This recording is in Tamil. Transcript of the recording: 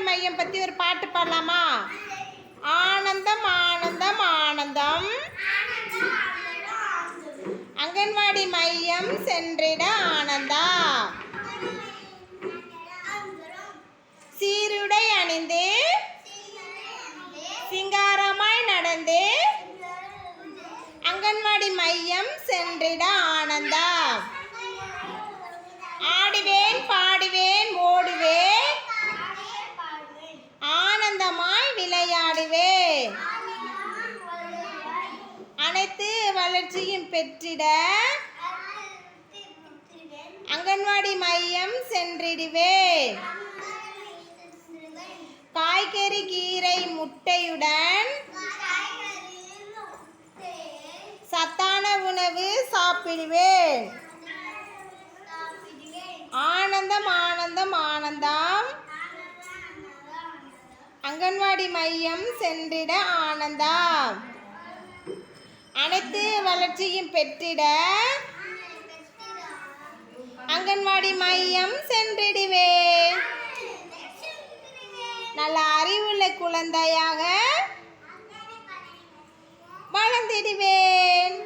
மையம் பற்றி ஒரு பாட்டு பாடலாமா? ஆனந்தம் ஆனந்தம் ஆனந்தம் அங்கன்வாடி மையம் சென்றிட ஆனந்தா. சீருடை அணிந்து சிங்காரமாய் நடந்து அங்கன்வாடி மையம் சென்றிட ஆனந்தா. ஆடுவேன் பாடுவேன் ஓடுவேன் ஆனந்தமாய் விளையாடுவேன். அனைத்து வளர்ச்சியும் பெற்றிட அங்கன்வாடி மையம் சென்றிடுவேன். காய்கறி கீரை முட்டையுடன் சத்தான உணவு சாப்பிடுவேன். ஆனந்தம் ஆனந்தம் ஆனந்தம் அங்கன்வாடி மையம் சென்றிட ஆனந்தா. அனைத்து வளர்ச்சியும் பெற்றிட அங்கன்வாடி மையம் சென்றிடுவேன். நல்ல அறிவுள்ள குழந்தையாக வளர்ந்திடுவேன்.